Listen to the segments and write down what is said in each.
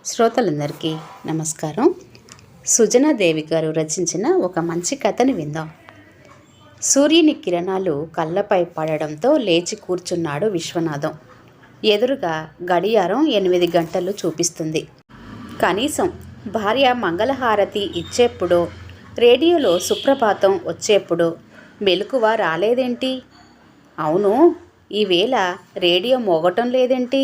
శ్రోతలందరికీ నమస్కారం. సుజనాదేవి గారు రచించిన ఒక మంచి కథని విందాం. సూర్యుని కిరణాలు కళ్ళపై పడడంతో లేచి కూర్చున్నాడు విశ్వనాథం. ఎదురుగా గడియారం 8 గంటలు చూపిస్తుంది. కనీసం భార్య మంగళహారతి ఇచ్చేప్పుడో, రేడియోలో సుప్రభాతం వచ్చేప్పుడో మెలకువ రాలేదేంటి? అవును, ఈవేళ రేడియో మోగటం లేదేంటి?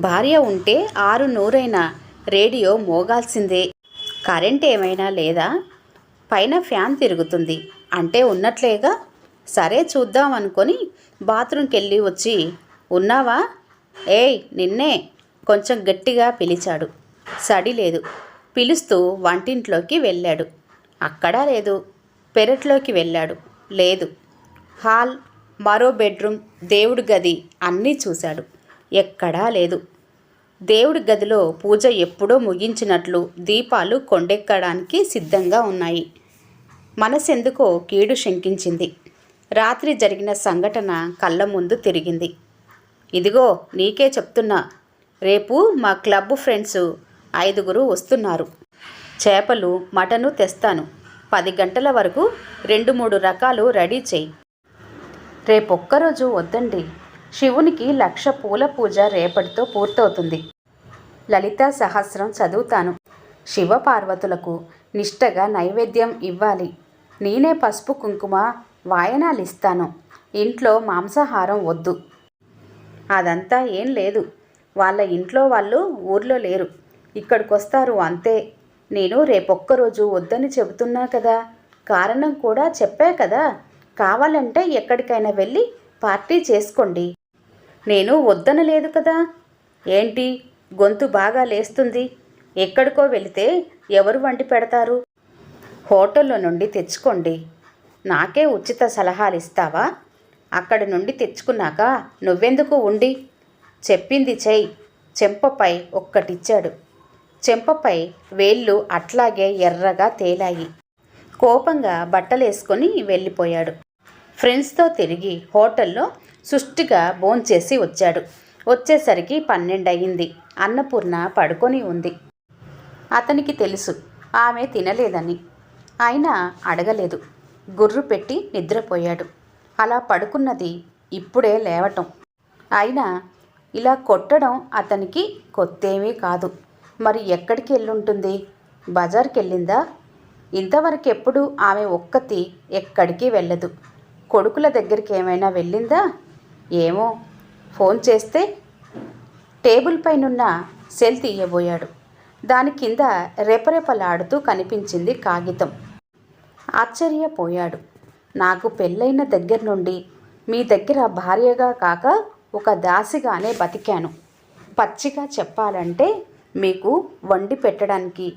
భార్య ఉంటే 6 రేడియో మోగాల్సిందే. కరెంట్ ఏమైనా లేదా? పైన ఫ్యాన్ తిరుగుతుంది అంటే ఉన్నట్లేగా. సరే చూద్దాం అనుకొని బాత్రూంకి వెళ్ళి వచ్చి, ఉన్నావా? ఏయ్ నిన్నే, కొంచెం గట్టిగా పిలిచాడు. సడి లేదు. పిలుస్తూ వంటింట్లోకి వెళ్ళాడు. అక్కడా లేదు. పెరట్లోకి వెళ్ళాడు. లేదు. హాల్, మరో బెడ్రూమ్, దేవుడి గది అన్నీ చూశాడు. ఎక్కడా లేదు. దేవుడి గదిలో పూజ ఎప్పుడో ముగించినట్లు దీపాలు కొండెక్కడానికి సిద్ధంగా ఉన్నాయి. మనసెందుకో కీడు శంకించింది. రాత్రి జరిగిన సంఘటన కళ్ళ ముందు తిరిగింది. ఇదిగో నీకే చెప్తున్నా, రేపు మా క్లబ్ ఫ్రెండ్స్ 5 వస్తున్నారు. చేపలు, మటను తెస్తాను. 10 గంటల వరకు 2-3 రకాలు రెడీ చేయి. రేపొక్కరోజు వద్దండి. శివునికి 1,00,000 పూల పూజ రేపటితో పూర్తవుతుంది. లలితా సహస్రం చదువుతాను. శివపార్వతులకు నిష్టగా నైవేద్యం ఇవ్వాలి. నేనే పసుపు కుంకుమ వాయనాలిస్తాను. ఇంట్లో మాంసాహారం వద్దు. అదంతా ఏం లేదు. వాళ్ళ ఇంట్లో వాళ్ళు ఊర్లో లేరు, ఇక్కడికొస్తారు అంతే. నేను రేపొక్కరోజు వద్దని చెబుతున్నా కదా. కారణం కూడా చెప్పా కదా. కావాలంటే ఎక్కడికైనా వెళ్ళి పార్టీ చేసుకోండి. నేను వద్దనలేదు కదా. ఏంటి గొంతు బాగా లేస్తుంది? ఎక్కడికో వెళితే ఎవరు వండి పెడతారు? హోటల్లో నుండి తెచ్చుకోండి. నాకే ఉచిత సలహాలు ఇస్తావా? అక్కడి నుండి తెచ్చుకున్నాక నువ్వెందుకు ఉండి? చెప్పింది చెయ్యి. చెంపపై ఒక్కటిచ్చాడు. చెంపపై వేళ్ళు అట్లాగే ఎర్రగా తేలాయి. కోపంగా బట్టలేసుకొని వెళ్ళిపోయాడు. ఫ్రెండ్స్తో తిరిగి హోటల్లో సుష్టిగా భోంచేసి వచ్చాడు. వచ్చేసరికి 12 అయింది. అన్నపూర్ణ పడుకొని ఉంది. అతనికి తెలుసు ఆమె తినలేదని. అయినా అడగలేదు. గుర్రు పెట్టి నిద్రపోయాడు. అలా పడుకున్నది ఇప్పుడే లేవటం. అయినా ఇలా కొట్టడం అతనికి కొత్తేమీ కాదు. మరి ఎక్కడికి వెళ్ళుంటుంది? బజార్కి వెళ్ళిందా? ఇంతవరకెప్పుడు ఆమె ఒక్కతి ఎక్కడికి వెళ్ళదు. కొడుకుల దగ్గరికి ఏమైనా వెళ్ళిందా? ఏమో. ఫోన్ చేస్తే టేబుల్ పైనున్న సెల్ తీయబోయాడు. దాని కింద రెపరెపలాడుతూ కనిపించింది కాగితం. ఆశ్చర్యపోయాడు. నాకు పెళ్ళైన దగ్గర నుండి మీ దగ్గర భార్యగా కాక ఒక దాసిగానే బతికాను. పచ్చిగా చెప్పాలంటే మీకు వండి పెట్టడానికి,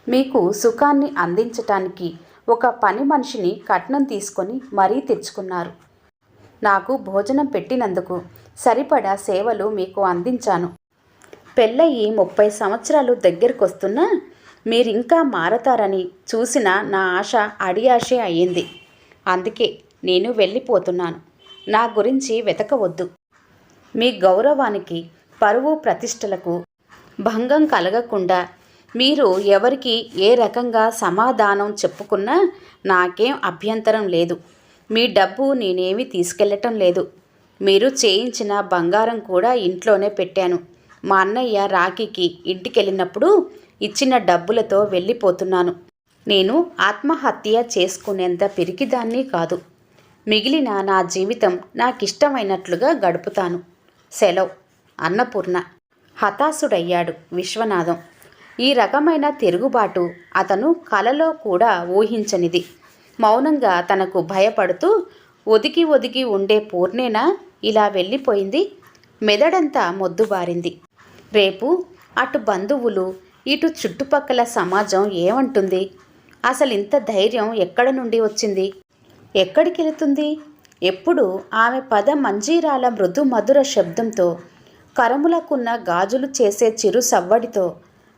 మీకు సుఖాన్ని అందించటానికి ఒక పని మనిషిని కట్నం తీసుకొని మరీ తెచ్చుకున్నారు. నాకు భోజనం పెట్టినందుకు సరిపడా సేవలు మీకు అందించాను. పెళ్ళయి 30 సంవత్సరాలు దగ్గరకొస్తున్నా మీరింకా మారతారని చూసిన నా ఆశ అడియాశే అయ్యింది. అందుకే నేను వెళ్ళిపోతున్నాను. నా గురించి వెతకవద్దు. మీ గౌరవానికి, పరువు ప్రతిష్టలకు భంగం కలగకుండా మీరు ఎవరికి ఏ రకంగా సమాధానం చెప్పుకున్నా నాకేం అభ్యంతరం లేదు. మీ డబ్బు నేనేమీ తీసుకెళ్ళటం లేదు. మీరు చేయించిన బంగారం కూడా ఇంట్లోనే పెట్టాను. మా అన్నయ్య రాఖీకి ఇంటికెళ్ళినప్పుడు ఇచ్చిన డబ్బులతో వెళ్ళిపోతున్నాను. నేను ఆత్మహత్య చేసుకునేంత పిరికిదాన్ని కాదు. మిగిలిన నా జీవితం నాకిష్టమైనట్లుగా గడుపుతాను. సెలవు. అన్నపూర్ణ. హతాశుడయ్యాడు విశ్వనాథం. ఈ రకమైన తిరుగుబాటు అతను కలలో కూడా ఊహించనిది. మౌనంగా తనకు భయపడుతూ ఒదిగి ఒదిగి ఉండే పూర్ణేనా ఇలా వెళ్ళిపోయింది? మెదడంతా మొద్దుబారింది. రేపు అటు బంధువులు, ఇటు చుట్టుపక్కల సమాజం ఏమంటుంది? అసలింత ధైర్యం ఎక్కడ నుండి వచ్చింది? ఎక్కడికి వెళుతుంది? ఎప్పుడు ఆమె పద మంజీరాల మృదు మధుర శబ్దంతో, కరములకున్న గాజులు చేసే చిరు సవ్వడితో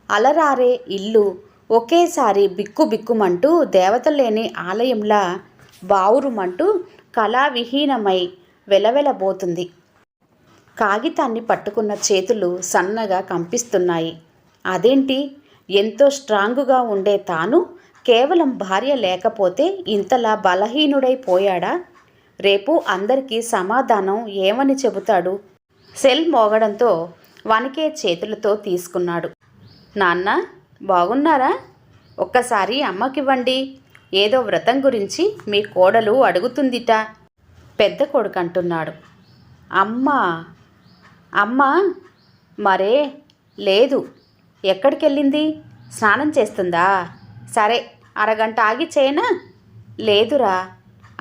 అలరారే ఇల్లు ఒకేసారి బిక్కుబిక్కుమంటూ దేవతలేని ఆలయంలా బావురుమంటూ కళావిహీనమై వెలవెలబోతుంది. కాగితాన్ని పట్టుకున్న చేతులు సన్నగా కంపిస్తున్నాయి. అదేంటి, ఎంతో స్ట్రాంగుగా ఉండే తాను కేవలం భార్య లేకపోతే ఇంతలా బలహీనుడైపోయాడా? రేపు అందరికీ సమాధానం ఏమని చెబుతాడు? సెల్ మోగడంతో వణికే చేతులతో తీసుకున్నాడు. నాన్న, బాగున్నారా? ఒక్కసారి అమ్మకివ్వండి. ఏదో వ్రతం గురించి మీ కోడలు అడుగుతుందిట. పెద్ద కొడుకు అంటున్నాడు. అమ్మా అమ్మా మరే లేదు. ఎక్కడికెళ్ళింది? స్నానం చేస్తుందా? సరే, అరగంట ఆగి చేయనా? లేదురా,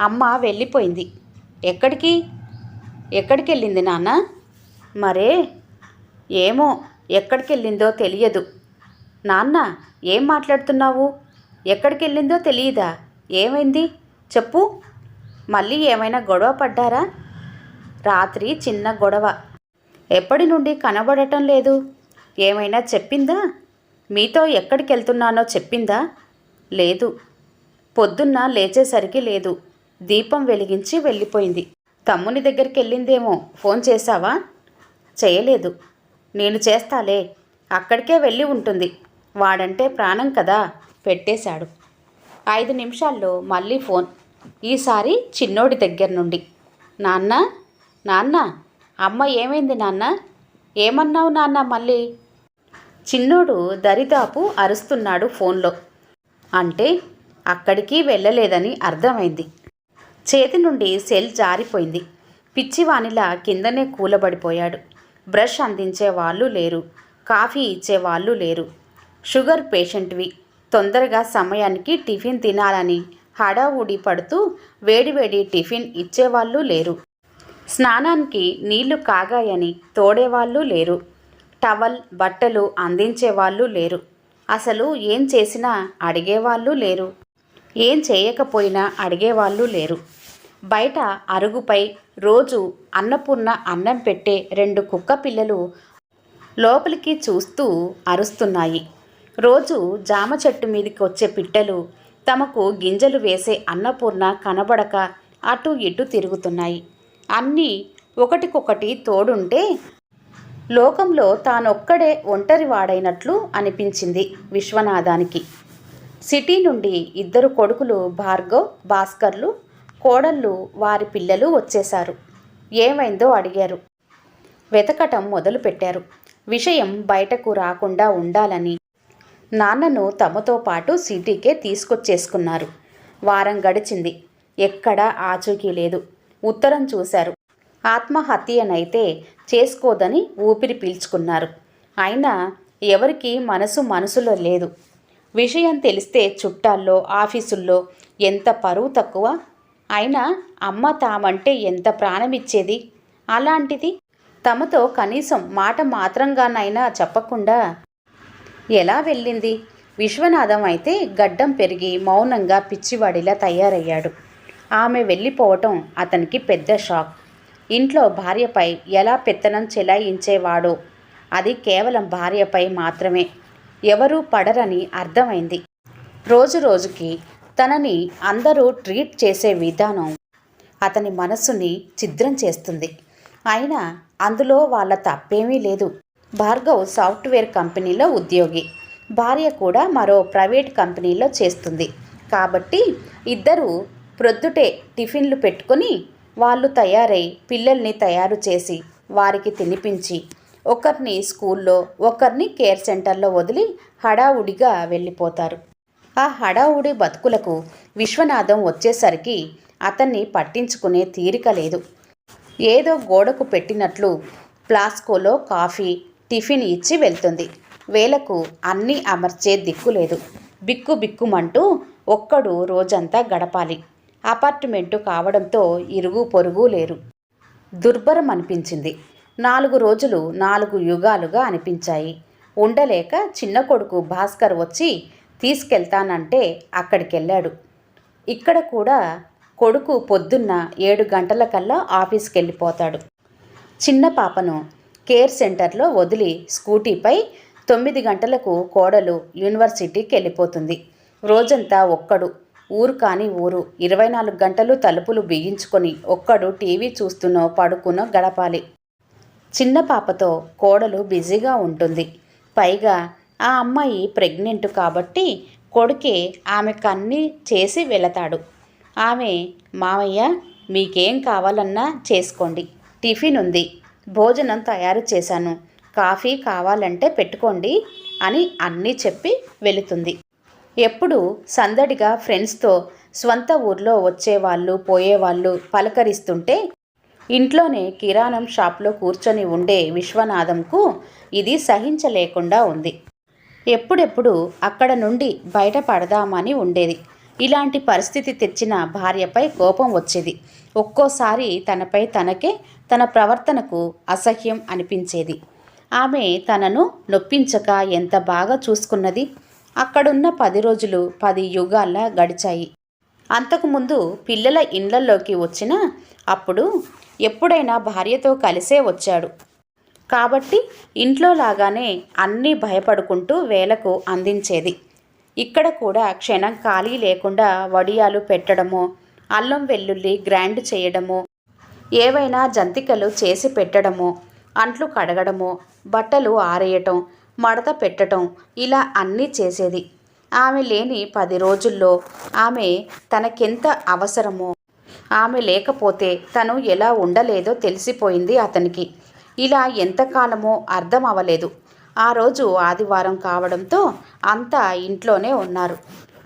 అమ్మ వెళ్ళిపోయింది. ఎక్కడికి? ఎక్కడికెళ్ళింది నాన్న? మరే ఏమో, ఎక్కడికెళ్ళిందో తెలియదు. నాన్న, ఏం మాట్లాడుతున్నావు? ఎక్కడికెళ్ళిందో తెలియదా? ఏమైంది చెప్పు. మళ్ళీ ఏమైనా గొడవ పడ్డారా? రాత్రి చిన్న గొడవ. ఎప్పటి నుండి కనబడటం లేదు. ఏమైనా చెప్పిందా? మీతో ఎక్కడికి వెళ్తున్నానో చెప్పిందా? లేదు. పొద్దున్న లేచేసరికి లేదు. దీపం వెలిగించి వెళ్ళిపోయింది. తమ్ముని దగ్గరికి వెళ్ళిందేమో. ఫోన్ చేశావా? చేయలేదు. నేను చేస్తాలే. అక్కడికే వెళ్ళి ఉంటుంది. వాడంటే ప్రాణం కదా. పెట్టేశాడు. 5 నిమిషాల్లో మళ్ళీ ఫోన్. ఈసారి చిన్నోడి దగ్గర నుండి. నాన్న, నాన్న, అమ్మ ఏమైంది నాన్న? ఏమన్నావు నాన్న మళ్ళీ? చిన్నోడు దరిదాపు అరుస్తున్నాడు ఫోన్లో. అంటే అక్కడికి వెళ్ళలేదని అర్థమైంది. చేతి నుండి సెల్ జారిపోయింది. పిచ్చివానిలా కిందనే కూలబడిపోయాడు. బ్రష్ అందించే వాళ్ళు లేరు. కాఫీ ఇచ్చేవాళ్ళు లేరు. షుగర్ పేషెంట్వి. తొందరగా సమయానికి టిఫిన్ తినాలని హడావుడి పడుతూ వేడివేడి టిఫిన్ ఇచ్చేవాళ్ళు లేరు. స్నానానికి నీళ్లు కాగాయని తోడేవాళ్ళు లేరు. టవల్, బట్టలు అందించేవాళ్ళు లేరు. అసలు ఏం చేసినా అడిగేవాళ్ళు లేరు. ఏం చేయకపోయినా అడిగేవాళ్ళు లేరు. బయట అరుగుపై రోజు అన్నపూర్ణ అన్నం పెట్టే 2 కుక్క పిల్లలు లోపలికి చూస్తూ అరుస్తున్నాయి. రోజు జామ చెట్టు మీదకి వచ్చే పిట్టలు తమకు గింజలు వేసే అన్నపూర్ణ కనబడక అటు ఇటు తిరుగుతున్నాయి. అన్నీ ఒకటికొకటి తోడుంటే లోకంలో తానొక్కడే ఒంటరివాడైనట్లు అనిపించింది విశ్వనాథానికి. సిటీ నుండి 2 కొడుకులు భార్గవ్, భాస్కర్లు, కోడళ్ళు, వారి పిల్లలు వచ్చేశారు. ఏమైందో అడిగారు. వెతకటం మొదలుపెట్టారు. విషయం బయటకు రాకుండా ఉండాలని నాన్నను తమతో పాటు సిటీకే తీసుకొచ్చేసుకున్నారు. వారం గడిచింది. ఎక్కడా ఆచూకీ లేదు. ఉత్తరం చూశారు. ఆత్మహత్యనైతే చేసుకోదని ఊపిరి పీల్చుకున్నారు. అయినా ఎవరికి మనసులో లేదు. విషయం తెలిస్తే చుట్టాల్లో, ఆఫీసుల్లో ఎంత పరువు తక్కువ. అయినా అమ్మ తామంటే ఎంత ప్రాణమిచ్చేది. అలాంటిది తమతో కనీసం మాట మాత్రంగానైనా చెప్పకుండా ఎలా వెళ్ళింది? విశ్వనాథం అయితే గడ్డం పెరిగి మౌనంగా పిచ్చివాడిలా తయారయ్యాడు. ఆమె వెళ్ళిపోవటం అతనికి పెద్ద షాక్. ఇంట్లో భార్యపై ఎలా పెత్తనం చెలాయించేవాడో అది కేవలం భార్యపై మాత్రమే. ఎవరూ పడరని అర్థమైంది. రోజురోజుకి తనని అందరూ ట్రీట్ చేసే విధానం అతని మనస్సుని ఛిద్రం చేస్తుంది. అయినా అందులో వాళ్ళ తప్పేమీ లేదు. భార్గవ్ సాఫ్ట్వేర్ కంపెనీలో ఉద్యోగి. భార్య కూడా మరో ప్రైవేట్ కంపెనీలో చేస్తుంది. కాబట్టి ఇద్దరూ ప్రొద్దుటే టిఫిన్లు పెట్టుకొని వాళ్ళు తయారై పిల్లల్ని తయారు చేసి వారికి తినిపించి ఒకరిని స్కూల్లో, ఒకరిని కేర్ సెంటర్లో వదిలి హడావుడిగా వెళ్ళిపోతారు. ఆ హడావుడి బతుకులకు విశ్వనాథం వచ్చేసరికి అతన్ని పట్టించుకునే తీరిక లేదు. ఏదో గోడకు పెట్టినట్లు ఫ్లాస్కోలో కాఫీ, టిఫిన్ ఇచ్చి వెళ్తుంది. వేలకు అన్నీ అమర్చే దిక్కులేదు. బిక్కుబిక్కుమంటూ ఒక్కడు రోజంతా గడపాలి. అపార్ట్మెంటు కావడంతో ఇరుగు పొరుగు లేరు. దుర్భరం అనిపించింది. 4 రోజులు 4 యుగాలుగా అనిపించాయి. ఉండలేక చిన్న కొడుకు భాస్కర్ వచ్చి తీసుకెళ్తానంటే అక్కడికెళ్ళాడు. ఇక్కడ కూడా కొడుకు పొద్దున్న 7 గంటలకల్లా ఆఫీస్కి వెళ్ళిపోతాడు. చిన్న పాపను కేర్ సెంటర్లో వదిలి స్కూటీపై 9 గంటలకు కోడలు యూనివర్సిటీకి వెళ్ళిపోతుంది. రోజంతా ఒక్కడు ఊరు కాని ఊరు 24 గంటలు తలుపులు బిగించుకొని ఒక్కడు టీవీ చూస్తూనో పడుకునో గడపాలి. చిన్న పాపతో కోడలు బిజీగా ఉంటుంది. పైగా ఆ అమ్మాయి ప్రెగ్నెంట్ కాబట్టి కొడుకే ఆమెకు అన్నీ చేసి వెళతాడు. ఆమె, మావయ్య మీకేం కావాలన్నా చేసుకోండి, టిఫిన్ ఉంది, భోజనం తయారు చేశాను, కాఫీ కావాలంటే పెట్టుకోండి అని అన్నీ చెప్పి వెళుతుంది. ఎప్పుడు సందడిగా ఫ్రెండ్స్తో స్వంత ఊర్లో వచ్చేవాళ్ళు పోయేవాళ్ళు పలకరిస్తుంటే ఇంట్లోనే కిరాణం షాప్లో కూర్చొని ఉండే విశ్వనాథంకు ఇది సహించలేకుండా ఉంది. ఎప్పుడెప్పుడు అక్కడ నుండి బయటపడదామని ఉండేది. ఇలాంటి పరిస్థితి తెచ్చిన భార్యపై కోపం వచ్చేది. ఒక్కోసారి తనపై తనకే తన ప్రవర్తనకు అసహ్యం అనిపించేది. ఆమె తనను నొప్పించక ఎంత బాగా చూసుకున్నది. అక్కడున్న 10 రోజులు 10 యుగాల్లా గడిచాయి. అంతకుముందు పిల్లల ఇండ్లలోకి వచ్చినా అప్పుడు ఎప్పుడైనా భార్యతో కలిసే వచ్చాడు కాబట్టి ఇంట్లో లాగానే అన్నీ భయపడుకుంటూ వేలకు అందించేది. ఇక్కడ కూడా క్షణం ఖాళీ లేకుండా వడియాలు పెట్టడమో, అల్లం వెల్లుల్లి గ్రైండ్ చేయడమో, ఏవైనా జంతికలు చేసి పెట్టడమో, అంట్లు కడగడమో, బట్టలు ఆరేయటం, మడత పెట్టటం, ఇలా అన్నీ చేసేది. ఆమె లేని 10 రోజుల్లో ఆమె తనకెంత అవసరమో, ఆమె లేకపోతే తను ఎలా ఉండలేదో తెలిసిపోయింది అతనికి. ఇలా ఎంతకాలమో అర్థం అవ్వలేదు. ఆ రోజు ఆదివారం కావడంతో అంతా ఇంట్లోనే ఉన్నారు.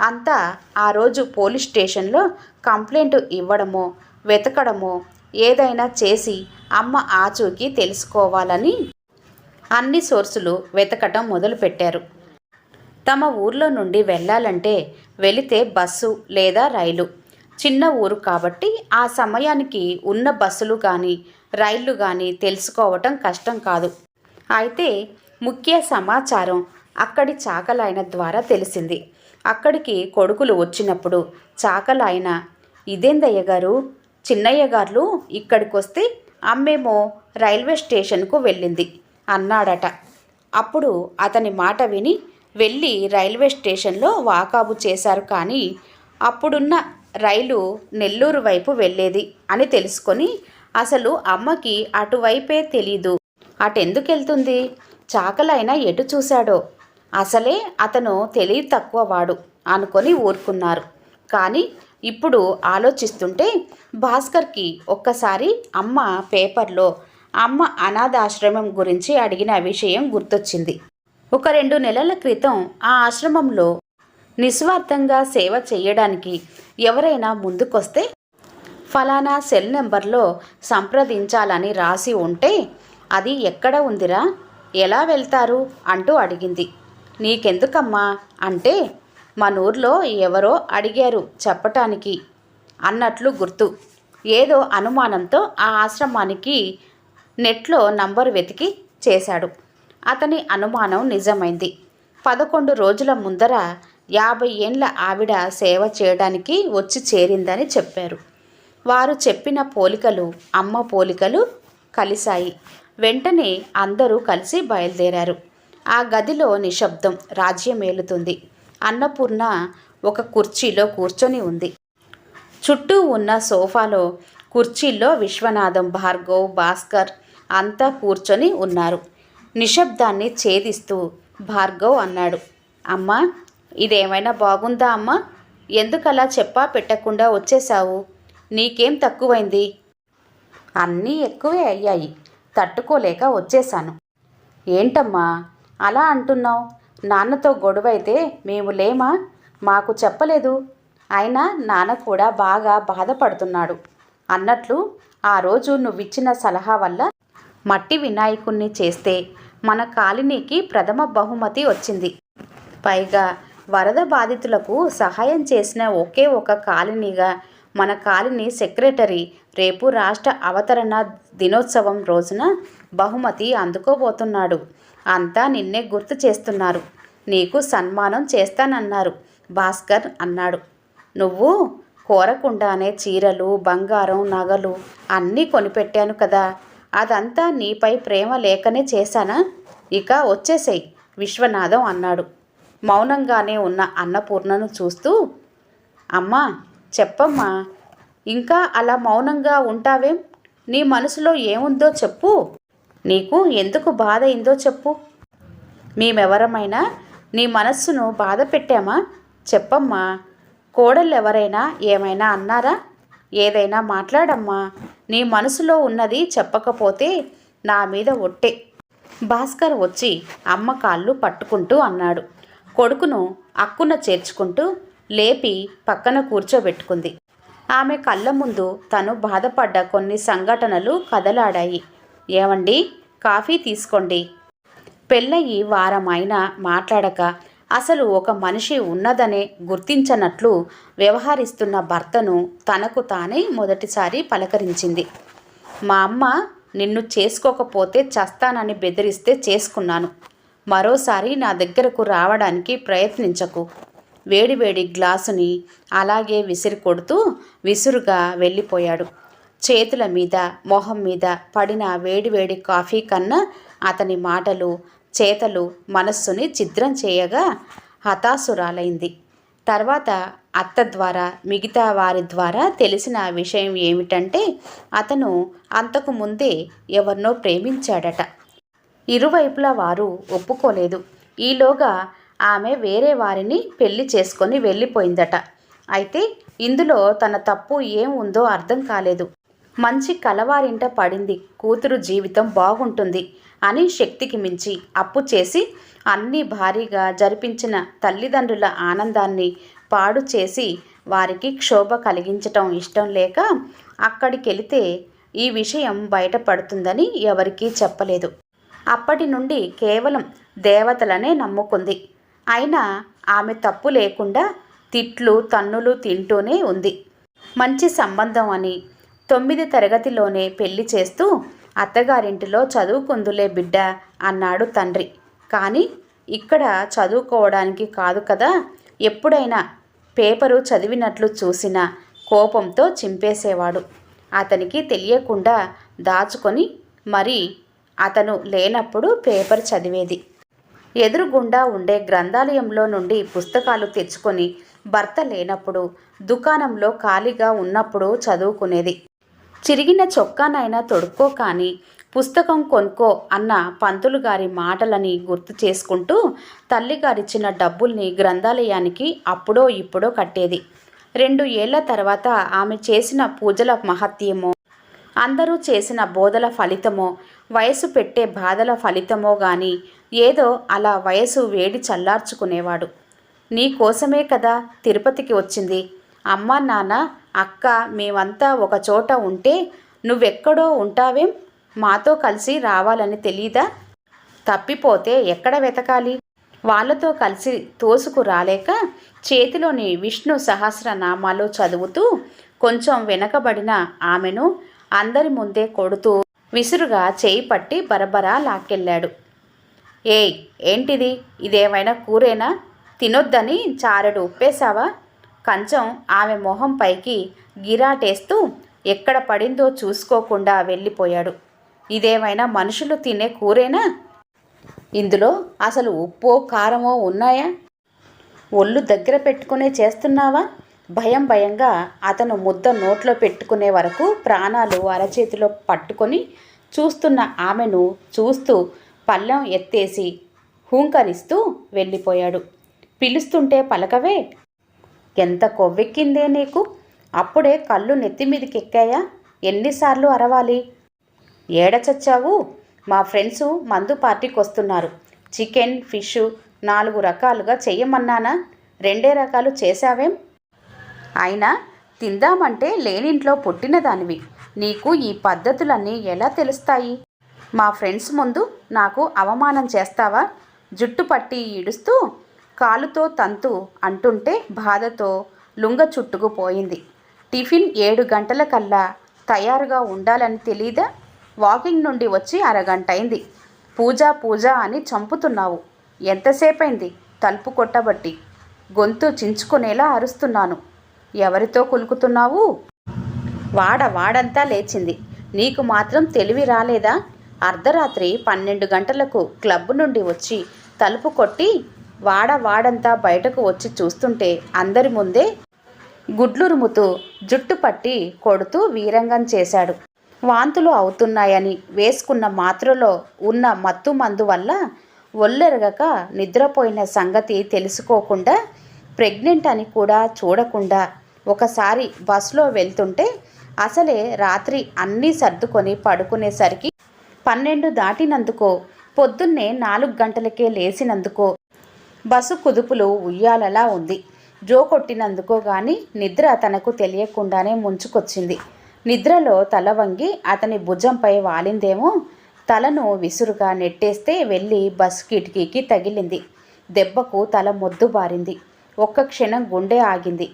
అంతా ఆ రోజు పోలీస్ స్టేషన్లో కంప్లైంట్ ఇవ్వడమో, వెతకడమో ఏదైనా చేసి అమ్మ ఆచూకీ తెలుసుకోవాలని అన్ని సోర్సులు వెతకటం మొదలుపెట్టారు. తమ ఊర్లో నుండి వెళ్ళాలంటే వెళితే బస్సు లేదా రైలు. చిన్న ఊరు కాబట్టి ఆ సమయానికి ఉన్న బస్సులు కానీ రైళ్లు కానీ తెలుసుకోవటం కష్టం కాదు. అయితే ముఖ్య సమాచారం అక్కడి చాకలాయన ద్వారా తెలిసింది. అక్కడికి కొడుకులు వచ్చినప్పుడు చాకలాయన, ఇదేందయ్య గారు, చిన్నయ్య గారు ఇక్కడికొస్తే అమ్మేమో రైల్వే స్టేషన్కు వెళ్ళింది అన్నాడట. అప్పుడు అతని మాట విని వెళ్ళి రైల్వే స్టేషన్లో వాకాబు చేశారు. కానీ అప్పుడున్న రైలు నెల్లూరు వైపు వెళ్ళేది అని తెలుసుకొని అసలు అమ్మకి అటువైపే తెలీదు, అటెందుకు వెళ్తుంది, చాకలైనా ఎటు చూశాడో, అసలే అతను తెలివి తక్కువ వాడు అనుకొని ఊరుకున్నారు. కానీ ఇప్పుడు ఆలోచిస్తుంటే భాస్కర్కి ఒక్కసారి అమ్మ పేపర్లో అమ్మ అనాథాశ్రమం గురించి అడిగిన విషయం గుర్తొచ్చింది. ఒక 2 నెలల క్రితం ఆ ఆశ్రమంలో నిస్వార్థంగా సేవ చేయడానికి ఎవరైనా ముందుకొస్తే ఫలానా సెల్ నెంబర్లో సంప్రదించాలని రాసి ఉంటే అది ఎక్కడ ఉందిరా, ఎలా వెళ్తారు అంటూ అడిగింది. నీకెందుకమ్మా అంటే మనూర్లో ఎవరో అడిగారు చెప్పటానికి అన్నట్లు గుర్తు. ఏదో అనుమానంతో ఆ ఆశ్రమానికి నెట్లో నంబరు వెతికి చేశాడు. అతని అనుమానం నిజమైంది. 11 రోజుల ముందర 50 ఏండ్ల ఆవిడ సేవ చేయడానికి వచ్చి చేరిందని చెప్పారు. వారు చెప్పిన పోలికలు అమ్మ పోలికలు కలిశాయి. వెంటనే అందరూ కలిసి బయలుదేరారు. ఆ గదిలో నిశ్శబ్దం రాజ్యమేలుతుంది. అన్నపూర్ణ ఒక కుర్చీలో కూర్చొని ఉంది. చుట్టూ ఉన్న సోఫాలో కుర్చీల్లో విశ్వనాథం, భార్గవ్, భాస్కర్ అంతా కూర్చొని ఉన్నారు. నిశ్శబ్దాన్ని ఛేదిస్తూ భార్గవ్ అన్నాడు, అమ్మా ఇదేమైనా బాగుందా అమ్మా, ఎందుకలా చెప్పా పెట్టకుండా వచ్చేశావు, నీకేం తక్కువైంది? అన్నీ ఎక్కువే అయ్యాయి, తట్టుకోలేక వచ్చేశాను. ఏంటమ్మా అలా అంటున్నావు, నాన్నతో గొడవైతే మేము లేమా, మాకు చెప్పలేదు, అయినా నాన్న కూడా బాగా బాధపడుతున్నాడు. అన్నట్లు ఆ రోజు నువ్విచ్చిన సలహా వల్ల మట్టి వినాయకుణ్ణి చేస్తే మన కాలనీకి ప్రథమ బహుమతి వచ్చింది. పైగా వరద బాధితులకు సహాయం చేసిన ఒకే ఒక కాలనీగా మన కాలనీ సెక్రటరీ రేపు రాష్ట్ర అవతరణ దినోత్సవం రోజున బహుమతి అందుకోబోతున్నాడు. అంతా నిన్నే గుర్తు చేస్తున్నారు, నీకు సన్మానం చేస్తానన్నారు భాస్కర్ అన్నాడు. నువ్వు కోరకుండానే చీరలు, బంగారం, నగలు అన్నీ కొనిపెట్టాను కదా, అదంతా నీపై ప్రేమ లేకనే చేశానా, ఇక వచ్చేసేయ్ విశ్వనాథం అన్నాడు. మౌనంగానే ఉన్న అన్నపూర్ణను చూస్తూ, అమ్మా చెప్పమ్మా, ఇంకా అలా మౌనంగా ఉంటావేం, నీ మనసులో ఏముందో చెప్పు, నీకు ఎందుకు బాధ అయిందో చెప్పు. మేమెవరమైనా నీ మనస్సును బాధ పెట్టామా? చెప్పమ్మా. కోడళ్ళెవరైనా ఏమైనా అన్నారా? ఏదైనా మాట్లాడమ్మా. నీ మనసులో ఉన్నది చెప్పకపోతే నా మీద ఒట్టే. భాస్కర్ వచ్చి అమ్మ కాళ్ళు పట్టుకుంటూ అన్నాడు. కొడుకును అక్కున చేర్చుకుంటూ లేపి పక్కన కూర్చోబెట్టుకుంది. ఆమె కళ్ళ ముందు తను బాధపడ్డ కొన్ని సంఘటనలు కదలాడాయి. ఏమండి, కాఫీ తీసుకోండి. పెళ్ళయి వారమైనా మాట్లాడక అసలు ఒక మనిషి ఉన్నదనే గుర్తించనట్లు వ్యవహరిస్తున్న భర్తను తనకు తానే మొదటిసారి పలకరించింది. మా అమ్మ నిన్ను చేసుకోకపోతే చస్తానని బెదిరిస్తే చేసుకున్నాను. మరోసారి నా దగ్గరకు రావడానికి ప్రయత్నించకు. వేడివేడి గ్లాసుని అలాగే విసిరి కొడుతూ విసురుగా వెళ్ళిపోయాడు. చేతుల మీద మొహం మీద పడిన వేడివేడి కాఫీ కన్నా అతని మాటలు చేతలు మనస్సుని ఛిద్రం చేయగా హతాశురాలైంది. తర్వాత అత్త ద్వారా మిగతా వారి ద్వారా తెలిసిన విషయం ఏమిటంటే అతను అంతకు ముందే ఎవరినో ప్రేమించాడట. ఇరువైపులా వారు ఒప్పుకోలేదు. ఈలోగా ఆమె వేరే వారిని పెళ్లి చేసుకొని వెళ్ళిపోయిందట. అయితే ఇందులో తన తప్పు ఏం ఉందో అర్థం కాలేదు. మంచి కలవారింట పడింది, కూతురు జీవితం బాగుంటుంది అని శక్తికి మించి అప్పు చేసి అన్నీ భారీగా జరిపించిన తల్లిదండ్రుల ఆనందాన్ని పాడు చేసి వారికి క్షోభ కలిగించటం ఇష్టం లేక అక్కడికెళితే ఈ విషయం బయటపడుతుందని ఎవరికీ చెప్పలేదు. అప్పటి నుండి కేవలం దేవతలనే నమ్ముకుంది. అయినా ఆమె తప్పు లేకుండా తిట్లు తన్నులు తింటూనే ఉంది. మంచి సంబంధం అని 9వ తరగతిలోనే పెళ్లి చేస్తూ అత్తగారింటిలో చదువుకుందులే బిడ్డ అన్నాడు తండ్రి. కానీ ఇక్కడ చదువుకోవడానికి కాదు కదా. ఎప్పుడైనా పేపరు చదివినట్లు చూసిన కోపంతో చింపేసేవాడు. అతనికి తెలియకుండా దాచుకొని మరి అతను లేనప్పుడు పేపర్ చదివేది. ఎదురుగుండా ఉండే గ్రంథాలయంలో నుండి పుస్తకాలు తెచ్చుకొని భర్త లేనప్పుడు దుకాణంలో ఖాళీగా ఉన్నప్పుడు చదువుకునేది. చిరిగిన చొక్కానైనా తొడుక్కో కానీ పుస్తకం కొనుక్కో అన్న పంతులు గారి మాటలని గుర్తు చేసుకుంటూ తల్లిగారిచ్చిన డబ్బుల్ని గ్రంథాలయానికి అప్పుడో ఇప్పుడో కట్టేది. 2 ఏళ్ల తర్వాత ఆమె చేసిన పూజల మహత్యమో, అందరూ చేసిన బోధల ఫలితమో, వయసు పెట్టే బాధల ఫలితమో గాని ఏదో అలా వయసు వేడి చల్లార్చుకునేవాడు. నీ కోసమే కదా తిరుపతికి వచ్చింది. అమ్మ నాన్న అక్క మేమంతా ఒక చోట ఉంటే నువ్వెక్కడో ఉంటావేం? మాతో కలిసి రావాలని తెలీదా? తప్పిపోతే ఎక్కడ వెతకాలి? వాళ్ళతో కలిసి తోసుకు రాలేక చేతిలోని విష్ణు సహస్రనామాలు చదువుతూ కొంచెం వెనకబడిన ఆమెను అందరి ముందే కొడుతూ విసురుగా చేయి పట్టి బరబరా లాక్కెళ్ళాడు. ఏయ్, ఏంటిది? ఇదేమైనా కూరేనా? తినొద్దని చారెడు ఉప్పేశావా? కంచం ఆమె మొహం పైకి గిరాటేస్తూ ఎక్కడ పడిందో చూసుకోకుండా వెళ్ళిపోయాడు. ఇదేమైనా మనుషులు తినే కూరేనా? ఇందులో అసలు ఉప్పో కారమో ఉన్నాయా? ఒళ్ళు దగ్గర పెట్టుకునే చేస్తున్నావా? భయం భయంగా అతను ముద్ద నోట్లో పెట్టుకునే వరకు ప్రాణాలు అరచేతిలో పట్టుకొని చూస్తున్న ఆమెను చూస్తూ పళ్ళెం ఎత్తేసి హూంకరిస్తూ వెళ్ళిపోయాడు. పిలుస్తుంటే పలకవే? ఎంత కొవ్వెక్కిందే నీకు? అప్పుడే కళ్ళు నెత్తిమీదికెక్కాయా? ఎన్నిసార్లు అరవాలి? ఏడ చచ్చావు? మా ఫ్రెండ్సు మందు పార్టీకి వస్తున్నారు. చికెన్ ఫిష్ 4 రకాలుగా చెయ్యమన్నానా? 2 రకాలు చేశావేం? అయినా తిందామంటే లేనింట్లో పుట్టిన దానివి. నీకు ఈ పద్ధతులన్నీ ఎలా తెలుస్తాయి? మా ఫ్రెండ్స్ ముందు నాకు అవమానం చేస్తావా? జుట్టు పట్టి ఈడుస్తూ కాలుతో తంతు అంటుంటే బాధతో లుంగ చుట్టుకుపోయింది. టిఫిన్ 7 గంటలకల్లా తయారుగా ఉండాలని తెలీదా? వాకింగ్ నుండి వచ్చి అరగంటైంది. పూజ అని చంపుతున్నావు. ఎంతసేపైంది తలుపు కొట్టబట్టి? గొంతు చించుకునేలా అరుస్తున్నాను. ఎవరితో కులుకుతున్నావు? వాడంతా లేచింది. నీకు మాత్రం తెలివి రాలేదా? అర్ధరాత్రి 12 గంటలకు క్లబ్ నుండి వచ్చి తలుపు కొట్టి వాడంతా బయటకు వచ్చి చూస్తుంటే అందరి ముందే గుడ్లురుముతూ జుట్టు పట్టి కొడుతూ వీరంగం చేశాడు. వాంతులు అవుతున్నాయని వేసుకున్న మాత్రలో ఉన్న మత్తు మందు వల్ల ఒళ్ళెరగక నిద్రపోయిన సంగతి తెలుసుకోకుండా, ప్రెగ్నెంట్ అని కూడా చూడకుండా ఒకసారి బస్సులో వెళ్తుంటే అసలే రాత్రి అన్నీ సర్దుకొని పడుకునేసరికి 12 దాటినందుకో, పొద్దున్నే 4 గంటలకే లేచినందుకో బస్సు కుదుపులు ఉయ్యాలలా ఉంది. జో కొట్టినందుకో గాని నిద్ర తనకు తెలియకుండానే ముంచుకొచ్చింది. నిద్రలో తల వంగి అతని భుజంపై వాలిందేమో. తలను విసురుగా నెట్టేస్తే వెళ్ళి బస్సు కిటికీకి తగిలింది. దెబ్బకు తల మొద్దుబారింది. ఒక్క క్షణం గుండె ఆగింది.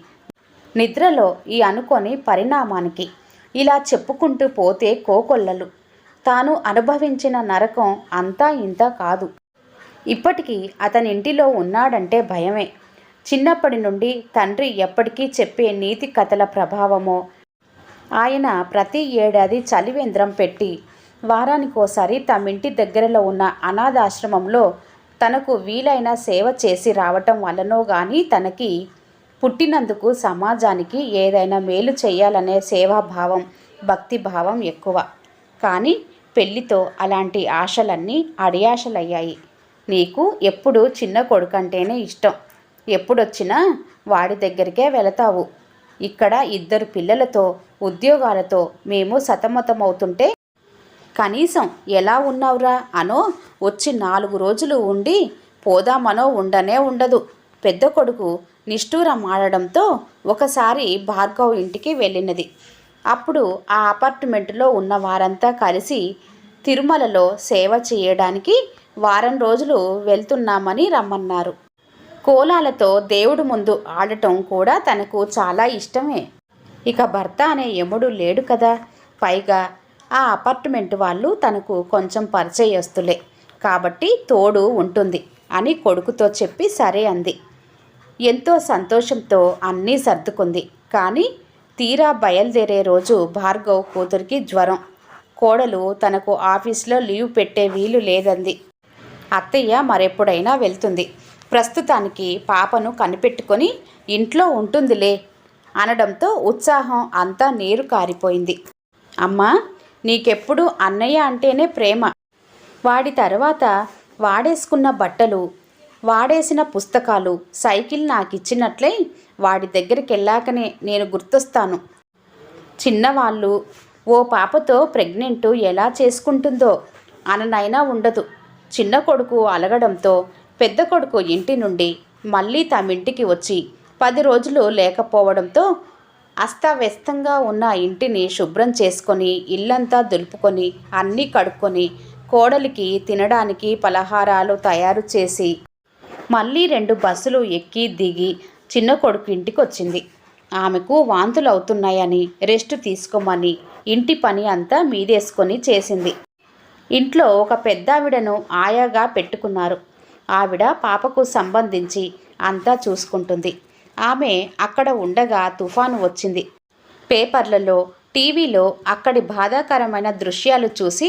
నిద్రలో ఈ అనుకోని పరిణామానికి ఇలా చెప్పుకుంటూ పోతే కోకొల్లలు. తాను అనుభవించిన నరకం అంతా ఇంత కాదు. ఇప్పటికీ అతని ఇంటిలో ఉన్నాడంటే భయమే. చిన్నప్పటి నుండి తండ్రి ఎప్పటికీ చెప్పే నీతి కథల ప్రభావమో, ఆయన ప్రతి ఏడాది చలివేంద్రం పెట్టి వారానికోసారి తమింటి దగ్గరలో ఉన్న అనాథాశ్రమంలో తనకు వీలైన సేవ చేసి రావటం వల్లనో గాని తనకి పుట్టినందుకు సమాజానికి ఏదైనా మేలు చేయాలనే సేవాభావం, భక్తిభావం ఎక్కువ. కానీ పెళ్లితో అలాంటి ఆశలన్నీ అడియాశలయ్యాయి. నీకు ఎప్పుడు చిన్న కొడుకంటేనే ఇష్టం. ఎప్పుడొచ్చినా వాడి దగ్గరికే వెళతావు. ఇక్కడ 2 పిల్లలతో ఉద్యోగాలతో మేము సతమతమవుతుంటే కనీసం ఎలా ఉన్నావురా అనో వచ్చి 4 రోజులు ఉండి పోదామనో ఉండనే ఉండదు. పెద్ద కొడుకు నిష్ఠూరమాడడంతో ఒకసారి భార్గవ్ ఇంటికి వెళ్ళినది. అప్పుడు ఆ అపార్ట్మెంటులో ఉన్న వారంతా కలిసి తిరుమలలో సేవ చేయడానికి వారం రోజులు వెళ్తున్నామని రమ్మన్నారు. కోలాలతో దేవుడు ముందు ఆడటం కూడా తనకు చాలా ఇష్టమే. ఇక భర్త అనే యముడు లేడు కదా. పైగా ఆ అపార్ట్మెంట్ వాళ్ళు తనకు కొంచెం పరిచయస్తులే కాబట్టి తోడు ఉంటుంది అని కొడుకుతో చెప్పి సరే అంది. ఎంతో సంతోషంతో అన్నీ సర్దుకుంది. కానీ తీరా బయలుదేరే రోజు భార్గవ్ కూతురికి జ్వరం. కోడలు తనకు ఆఫీస్లో లీవ్ పెట్టే వీలు లేదంది. అత్తయ్య మరెప్పుడైనా వెళ్తుంది, ప్రస్తుతానికి పాపను కనిపెట్టుకొని ఇంట్లో ఉంటుందిలే అనడంతో ఉత్సాహం అంతా నీరు కారిపోయింది. అమ్మా, నీకెప్పుడు అన్నయ్య అంటేనే ప్రేమ. వాడి తర్వాత వాడేసుకున్న బట్టలు, వాడేసిన పుస్తకాలు, సైకిల్ నాకిచ్చినట్లే వాడి దగ్గరికి వెళ్ళాకనే నేను గుర్తొస్తాను. చిన్నవాళ్ళు ఓ పాపతో ప్రెగ్నెంట్ ఎలా చేసుకుంటుందో అననైనా ఉండదు. చిన్న కొడుకు అలగడంతో పెద్ద కొడుకు ఇంటి నుండి మళ్ళీ తమింటికి వచ్చి 10 రోజులు లేకపోవడంతో అస్తవ్యస్తంగా ఉన్న ఇంటిని శుభ్రం చేసుకొని ఇల్లంతా దులుపుకొని అన్నీ కడుక్కొని కోడలికి తినడానికి పలహారాలు తయారు చేసి మళ్ళీ 2 బస్సులు ఎక్కి దిగి చిన్న కొడుకు ఇంటికి వచ్చింది. ఆమెకు వాంతులు అవుతున్నాయని రెస్ట్ తీసుకోమని ఇంటి పని అంతా మీదేసుకొని చేసింది. ఇంట్లో ఒక పెద్దావిడను ఆయాగా పెట్టుకున్నారు. ఆవిడ పాపకు సంబంధించి అంతా చూసుకుంటుంది. ఆమె అక్కడ ఉండగా తుఫాను వచ్చింది. పేపర్లలో, టీవీలో అక్కడి బాధాకరమైన దృశ్యాలు చూసి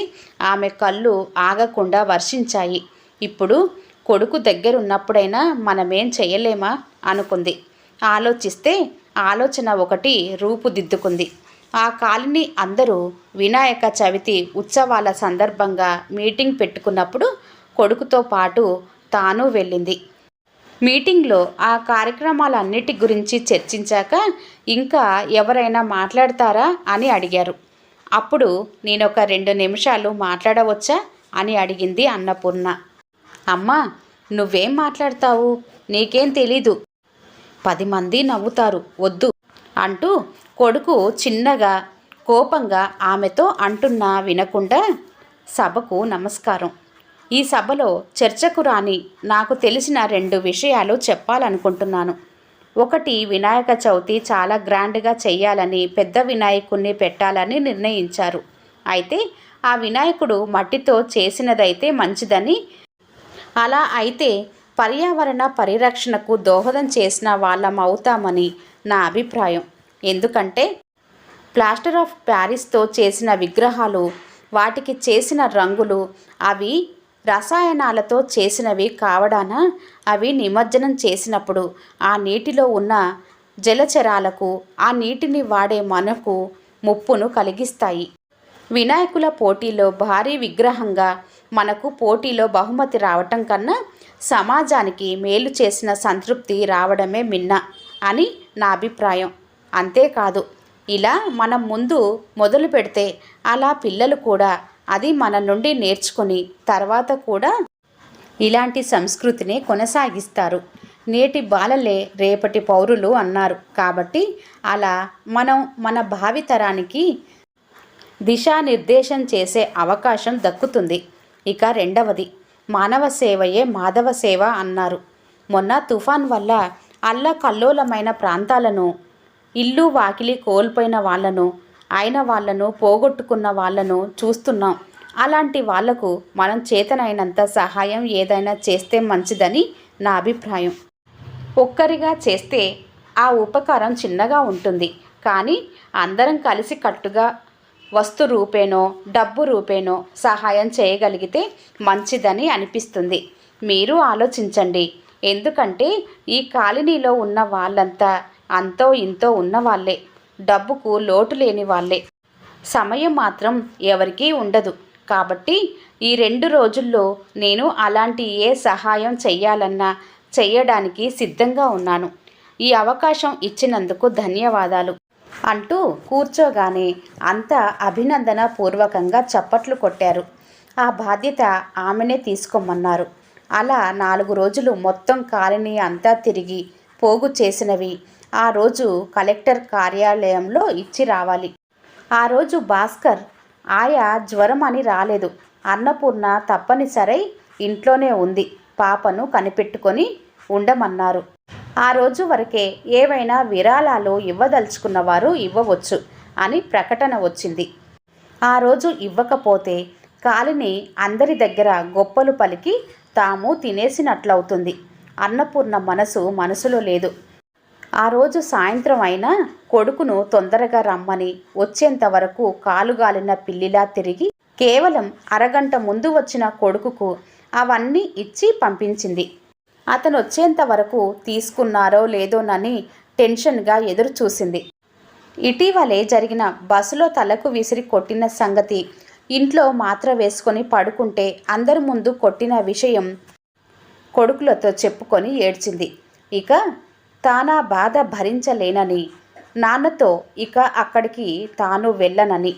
ఆమె కళ్ళు ఆగకుండా వర్షించాయి. ఇప్పుడు కొడుకు దగ్గరున్నప్పుడైనా మనమేం చేయలేమా అనుకుంది. ఆలోచిస్తే ఆలోచన ఒకటి రూపుదిద్దుకుంది. ఆ కాలనీ అందరూ వినాయక చవితి ఉత్సవాల సందర్భంగా మీటింగ్ పెట్టుకున్నప్పుడు కొడుకుతో పాటు తాను వెళ్ళింది. మీటింగ్లో ఆ కార్యక్రమాలన్నిటి గురించి చర్చించాక ఇంకా ఎవరైనా మాట్లాడతారా అని అడిగారు. అప్పుడు నేనొక 2 నిమిషాలు మాట్లాడవచ్చా అని అడిగింది అన్నపూర్ణ. అమ్మా, నువ్వేం మాట్లాడతావు, నీకేం తెలీదు, 10 మంది నవ్వుతారు, వద్దు అంటూ కొడుకు చిన్నగా కోపంగా ఆమెతో అంటున్నా వినకుండా, సభకు నమస్కారం. ఈ సభలో చర్చకు రాని నాకు తెలిసిన 2 విషయాలు చెప్పాలనుకుంటున్నాను. ఒకటి, వినాయక చవితి చాలా గ్రాండ్గా చెయ్యాలని పెద్ద వినాయకుణ్ణి పెట్టాలని నిర్ణయించారు. అయితే ఆ వినాయకుడు మట్టితో చేసినదైతే మంచిదని, అలా అయితే పర్యావరణ పరిరక్షణకు దోహదం చేసిన వాళ్ళం అవుతామని నా అభిప్రాయం. ఎందుకంటే ప్లాస్టర్ ఆఫ్ ప్యారిస్తో చేసిన విగ్రహాలు, వాటికి చేసిన రంగులు అవి రసాయనాలతో చేసినవి కావడాన అవి నిమజ్జనం చేసినప్పుడు ఆ నీటిలో ఉన్న జలచరాలకు, ఆ నీటిని వాడే మనకు ముప్పును కలిగిస్తాయి. వినాయకుల పోటీలో భారీ విగ్రహంగా మనకు పోటీలో బహుమతి రావటం కన్నా సమాజానికి మేలు చేసిన సంతృప్తి రావడమే మిన్న అని నా అభిప్రాయం. అంతేకాదు, ఇలా మనం ముందు మొదలు పెడితే అలా పిల్లలు కూడా అది మన నుండి నేర్చుకొని తర్వాత కూడా ఇలాంటి సంస్కృతిని కొనసాగిస్తారు. నేటి బాలలే రేపటి పౌరులు అన్నారు కాబట్టి అలా మనం మన భావితరానికి దిశానిర్దేశం చేసే అవకాశం దక్కుతుంది. ఇక రెండవది, మానవ సేవయే మాధవ సేవ అన్నారు. మొన్న తుఫాన్ వల్ల అల్లకల్లోలమైన ప్రాంతాలను, ఇల్లు వాకిలి కోల్పోయిన వాళ్లను, అయిన వాళ్లను, పోగొట్టుకున్న వాళ్లను చూస్తున్నాం. అలాంటి వాళ్లకు మనం చేతనైనంత సహాయం ఏదైనా చేస్తే మంచిదని నా అభిప్రాయం. ఒక్కరిగా చేస్తే ఆ ఉపకారం చిన్నగా ఉంటుంది, కానీ అందరం కలిసి కట్టుగా వస్తు రూపేనో డబ్బు రూపేనో సహాయం చేయగలిగితే మంచిదని అనిపిస్తుంది. మీరు ఆలోచించండి. ఎందుకంటే ఈ కాలనీలో ఉన్న వాళ్ళంతా అంతో ఇంతో ఉన్నవాళ్లే, డబ్బుకు లోటు లేని వాళ్ళే. సమయం మాత్రం ఎవరికీ ఉండదు. కాబట్టి ఈ 2 రోజుల్లో నేను అలాంటి ఏ సహాయం చెయ్యాలన్నా చెయ్యడానికి సిద్ధంగా ఉన్నాను. ఈ అవకాశం ఇచ్చినందుకు ధన్యవాదాలు అంటూ కూర్చోగానే అంతా అభినందన పూర్వకంగా చప్పట్లు కొట్టారు. ఆ బాధ్యత ఆమెనే తీసుకోమన్నారు. అలా 4 రోజులు మొత్తం కాలనీ అంతా తిరిగి పోగు చేసినవి ఆ రోజు కలెక్టర్ కార్యాలయంలో ఇచ్చి రావాలి. ఆ రోజు భాస్కర్ ఆయా జ్వరం అని రాలేదు. అన్నపూర్ణ తప్పనిసరై ఇంట్లోనే ఉంది. పాపను కనిపెట్టుకొని ఉండమన్నారు. ఆ రోజు వరకే ఏవైనా విరాళాలు ఇవ్వదలుచుకున్నవారు ఇవ్వవచ్చు అని ప్రకటన వచ్చింది. ఆ రోజు ఇవ్వకపోతే కాలిని అందరి దగ్గర గొప్పలు పలికి తాము తినేసినట్లవుతుంది. అన్నపూర్ణ మనసులో లేదు. ఆ రోజు సాయంత్రం అయినా కొడుకును తొందరగా రమ్మని వచ్చేంత వరకు కాలుగాలిన పిల్లిలా తిరిగి కేవలం అరగంట ముందు వచ్చిన కొడుకుకు అవన్నీ ఇచ్చి పంపించింది. అతను వచ్చేంత వరకు తీసుకున్నారో లేదోనని టెన్షన్గా ఎదురు చూసింది. ఇటీవలే జరిగిన బస్సులో తలకు విసిరి కొట్టిన సంగతి, ఇంట్లో మాత్ర వేసుకొని పడుకుంటే అందరి ముందు కొట్టిన విషయం కొడుకులతో చెప్పుకొని ఏడ్చింది. ఇక తానా బాధ భరించలేనని, నాన్నతో ఇక అక్కడికి తాను వెళ్ళనని.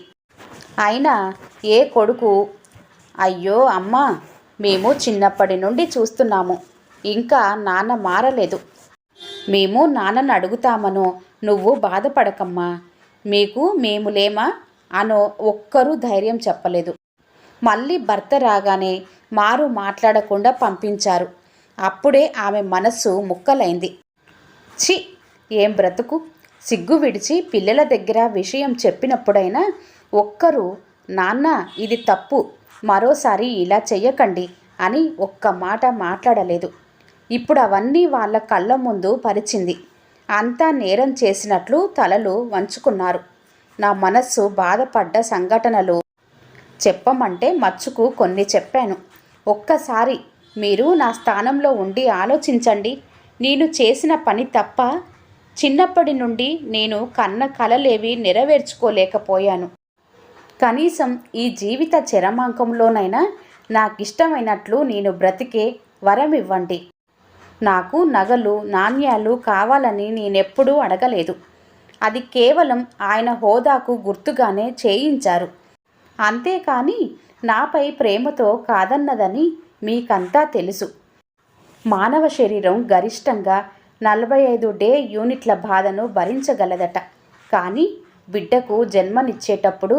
అయినా ఏ కొడుకు అయ్యో అమ్మా, మేము చిన్నప్పటి నుండి చూస్తున్నాము, ఇంకా నాన్న మారలేదు, మేము నాన్నను అడుగుతామనో, నువ్వు బాధపడకమ్మా, మీకు మేము లేమా అనో ఒక్కరూ ధైర్యం చెప్పలేదు. మళ్ళీ భర్త రాగానే మారు మాట్లాడకుండా పంపించారు. అప్పుడే ఆమె మనస్సు ముక్కలైంది. ఛీ, ఏం బ్రతుకు! సిగ్గు విడిచి పిల్లల దగ్గర విషయం చెప్పినప్పుడైనా ఒక్కరు నాన్న ఇది తప్పు, మరోసారి ఇలా చెయ్యకండి అని ఒక్క మాట మాట్లాడలేదు. ఇప్పుడు అవన్నీ వాళ్ళ కళ్ళ ముందు పరిచింది. అంతా నేరం చేసినట్లు తలలు వంచుకున్నారు. నా మనస్సు బాధపడ్డ సంఘటనలు చెప్పమంటే మచ్చుకు కొన్ని చెప్పాను. ఒక్కసారి మీరు నా స్థానంలో ఉండి ఆలోచించండి. నేను చేసిన పని తప్ప? చిన్నప్పటి నుండి నేను కన్న కలలేవి నెరవేర్చుకోలేకపోయాను. కనీసం ఈ జీవిత చరమాంకంలోనైనా నాకిష్టమైనట్లు నేను బ్రతికే వరం ఇవ్వండి. నాకు నగలు నాణ్యాలు కావాలని నేనెప్పుడూ అడగలేదు. అది కేవలం ఆయన హోదాకు గుర్తుగానే చేయించారు. అంతేకాని నాపై ప్రేమతో కాదన్నదని మీకంతా తెలుసు. మానవ శరీరం గరిష్టంగా 45 డే యూనిట్ల బాధను భరించగలదట. కానీ బిడ్డకు జన్మనిచ్చేటప్పుడు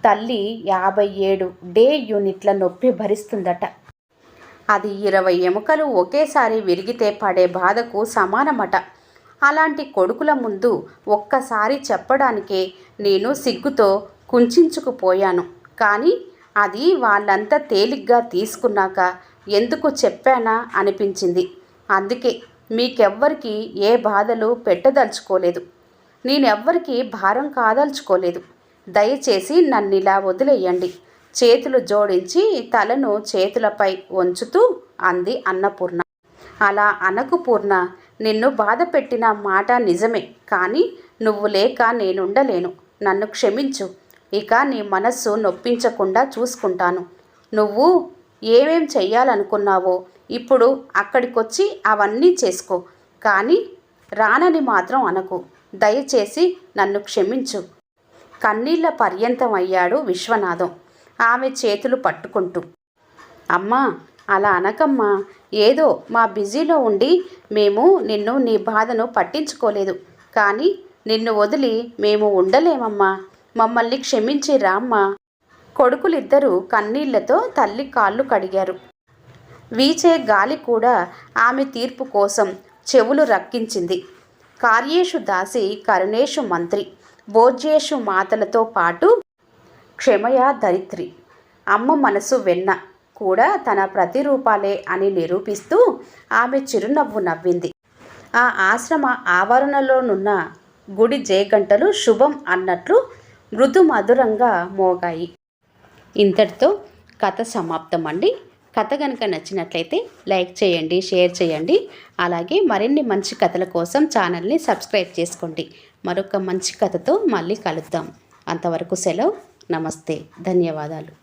తల్లి 57 డే యూనిట్ల నొప్పి భరిస్తుందట. అది 20 ఎముకలు ఒకేసారి విరిగితే పడే బాధకు సమానమట. అలాంటి కొడుకుల ముందు ఒక్కసారి చెప్పడానికే నేను సిగ్గుతో కుంచుకుపోయాను. కానీ అది వాళ్ళంతా తేలిగ్గా తీసుకున్నాక ఎందుకు చెప్పానా అనిపించింది. అందుకే మీకెవ్వరికి ఏ బాధలు పెట్టదలుచుకోలేదు. నేనెవ్వరికి భారం కాదలుచుకోలేదు. దయచేసి నన్నిలా వదిలేయండి. చేతులు జోడించి తలను చేతులపై వంచుతూ అంది అన్నపూర్ణ. అలా అనకు పూర్ణ, నిన్ను బాధ పెట్టిన మాట నిజమే, కానీ నువ్వు లేక నేనుండలేను. నన్ను క్షమించు. ఇక నీ మనస్సు నొప్పించకుండా చూసుకుంటాను. నువ్వు ఏమేం చెయ్యాలనుకున్నావో ఇప్పుడు అక్కడికొచ్చి అవన్నీ చేసుకో. కానీ రానని మాత్రం అనకు. దయచేసి నన్ను క్షమించు. కన్నీళ్ల పర్యంతం అయ్యాడు విశ్వనాథం ఆమె చేతులు పట్టుకుంటూ. అమ్మా, అలా అనకమ్మా. ఏదో మా బిజీలో ఉండి మేము నీ బాధను పట్టించుకోలేదు. కానీ నిన్ను వదిలి మేము ఉండలేమమ్మా. మమ్మల్ని క్షమించి రామ్మా. కొడుకులిద్దరూ కన్నీళ్లతో తల్లి కాళ్ళు కడిగారు. వీచే గాలి కూడా ఆమె తీర్పు కోసం చెవులు రక్కించింది. కార్యేషు దాసి కరుణేషు మంత్రి భోజ్యేషు మాతలతో పాటు క్షమయా ధరిత్రి అమ్మ మనసు వెన్న కూడా తన ప్రతిరూపాలే అని నిరూపిస్తూ ఆమె చిరునవ్వు నవ్వింది. ఆ ఆశ్రమ ఆవరణలోనున్న గుడి జయగంటలు శుభం అన్నట్లు మృదు మధురంగా మోగాయి. ఇంతటితో కథ సమాప్తం అండి. కథ కనుక నచ్చినట్లయితే లైక్ చేయండి, షేర్ చేయండి. అలాగే మరిన్ని మంచి కథల కోసం ఛానల్ని సబ్స్క్రైబ్ చేసుకోండి. మరొక మంచి కథతో మళ్ళీ కలుద్దాం. అంతవరకు సెలవు. నమస్తే. ధన్యవాదాలు.